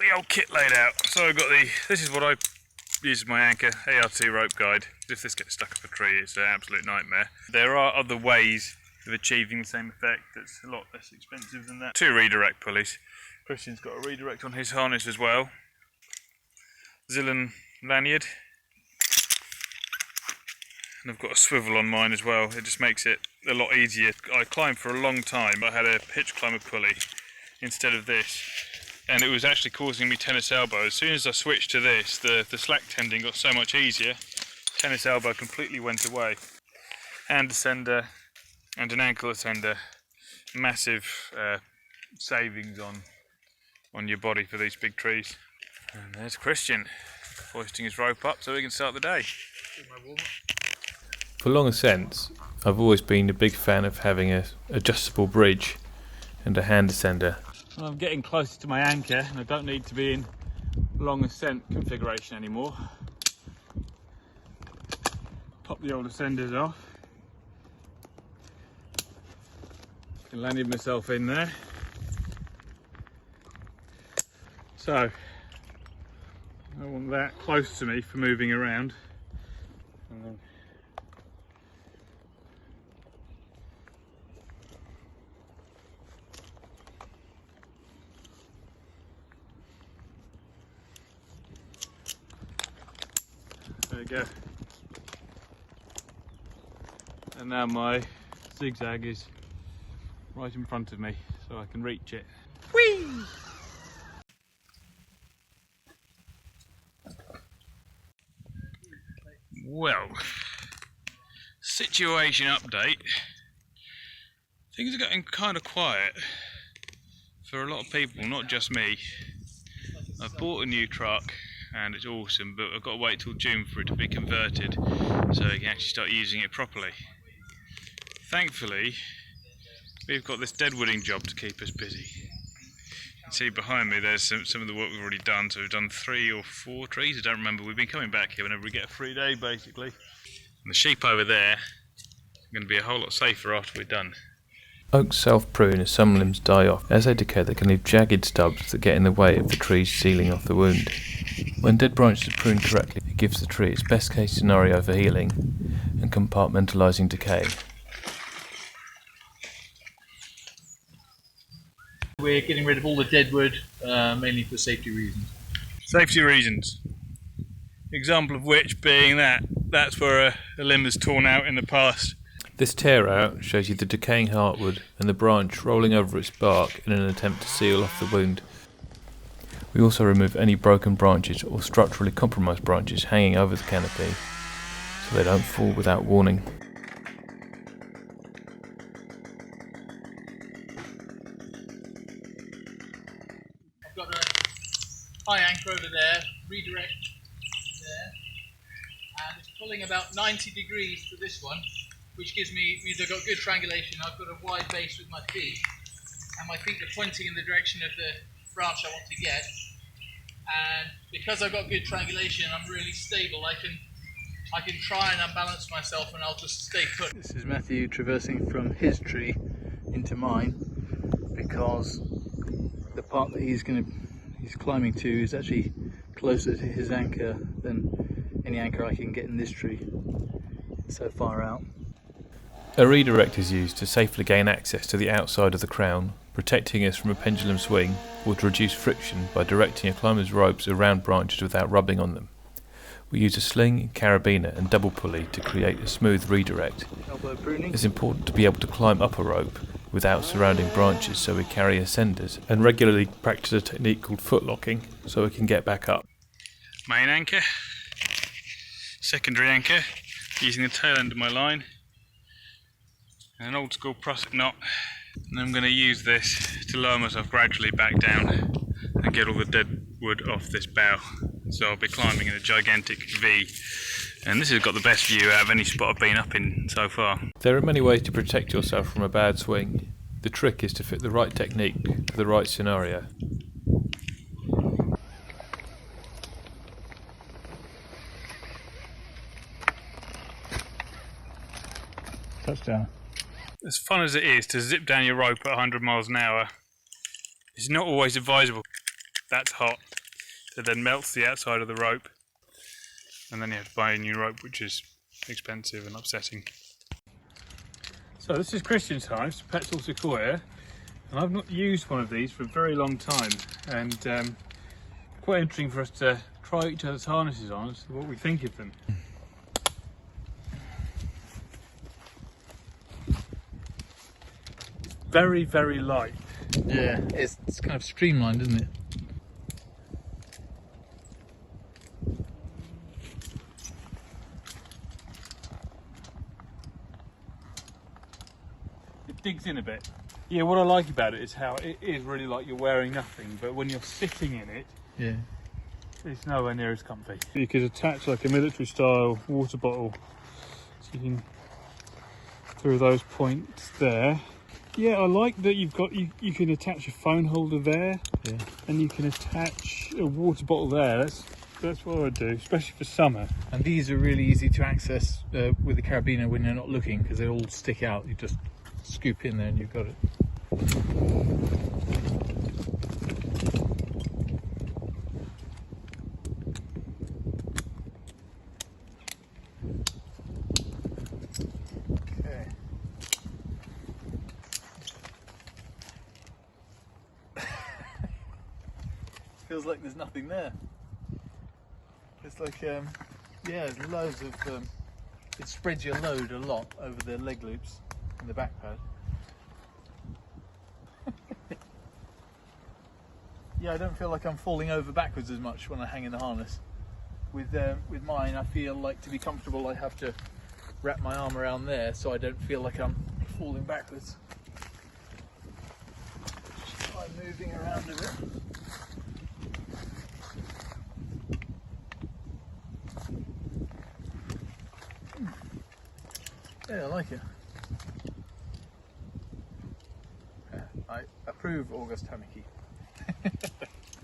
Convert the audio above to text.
the old kit laid out. So I've got this is what I use as my anchor, ART rope guide. If this gets stuck up a tree, it's an absolute nightmare. There are other ways of achieving the same effect that's a lot less expensive than that. 2 redirect pulleys. Christian's got a redirect on his harness as well. Zillion lanyard. And I've got a swivel on mine as well. It just makes it a lot easier. I climbed for a long time. I had a hitch climber pulley instead of this, and it was actually causing me tennis elbow. As soon as I switched to this, the slack tending got so much easier. Tennis elbow completely went away. Hand ascender and an ankle ascender. Massive savings on your body for these big trees. And there's Christian hoisting his rope up so we can start the day. For long ascents, I've always been a big fan of having an adjustable bridge and a hand ascender. Well, I'm getting closer to my anchor and I don't need to be in long ascent configuration anymore. Pop the old ascenders off. Can land myself in there. So, I want that close to me for moving around. And then there we go. And now my zigzag is right in front of me, so I can reach it. Whee! Well, situation update. Things are getting kind of quiet for a lot of people, not just me. I've bought a new truck and it's awesome, but I've got to wait till June for it to be converted so I can actually start using it properly. Thankfully, we've got this deadwooding job to keep us busy. You can see behind me there's some of the work we've already done. So we've done 3 or 4 trees, I don't remember. We've been coming back here whenever we get a free day basically. And the sheep over there are going to be a whole lot safer after we're done. Oaks self-prune as some limbs die off. As they decay, they can leave jagged stubs that get in the way of the tree's sealing off the wound. When dead branches are pruned correctly, it gives the tree its best case scenario for healing and compartmentalising decay. We're getting rid of all the dead wood, mainly for safety reasons. Safety reasons. Example of which being that's where a limb is torn out in the past. This tear out shows you the decaying heartwood and the branch rolling over its bark in an attempt to seal off the wound. We also remove any broken branches or structurally compromised branches hanging over the canopy so they don't fall without warning. I've got a high anchor over there, redirect there, and it's pulling about 90 degrees to this one, which means I've got good triangulation. I've got a wide base with my feet, and my feet are pointing in the direction of the branch I want to get. And because I've got good triangulation, I'm really stable. I can try and unbalance myself, and I'll just stay put. This is Matthew traversing from his tree into mine, because the part that he's climbing to is actually closer to his anchor than any anchor I can get in this tree. It's so far out. A redirect is used to safely gain access to the outside of the crown, protecting us from a pendulum swing, or to reduce friction by directing a climber's ropes around branches without rubbing on them. We use a sling, carabiner and double pulley to create a smooth redirect. Elbow pruning. It's important to be able to climb up a rope without surrounding branches, so we carry ascenders and regularly practice a technique called foot locking so we can get back up. Main anchor, secondary anchor, using the tail end of my line, and an old school Prusik knot. And I'm going to use this to lower myself gradually back down and get all the dead wood off this bough. So I'll be climbing in a gigantic V, and this has got the best view out of any spot I've been up in so far. There are many ways to protect yourself from a bad swing. The trick is to fit the right technique to the right scenario. Touchdown. As fun as it is to zip down your rope at 100 miles an hour, it's not always advisable. That's hot. It then melts the outside of the rope, and then you have to buy a new rope, which is expensive and upsetting. So this is Christian's harness, Petzl Sequoia, and I've not used one of these for a very long time, and quite interesting for us to try each other's harnesses on and see what we think of them. Very, very light. Yeah, it's kind of streamlined, isn't it? It digs in a bit. Yeah, what I like about it is how it is really like you're wearing nothing, but when you're sitting in it, Yeah. it's nowhere near as comfy. You could attach like a military style water bottle, so you can through those points there. Yeah, I like that you've got you can attach a phone holder there, Yeah. and you can attach a water bottle there. That's what I would do, especially for summer. And these are really easy to access with the carabiner when you're not looking, because they all stick out. You just scoop in there and you've got it. Okay. Feels like there's nothing there. It's like, yeah, there's loads of, it spreads your load a lot over the leg loops and the back pad. Yeah, I don't feel like I'm falling over backwards as much when I hang in the harness. With mine, I feel like to be comfortable I have to wrap my arm around there so I don't feel like I'm falling backwards. Just try moving around a bit. Yeah, I like it. Yeah, I approve August Hammocky.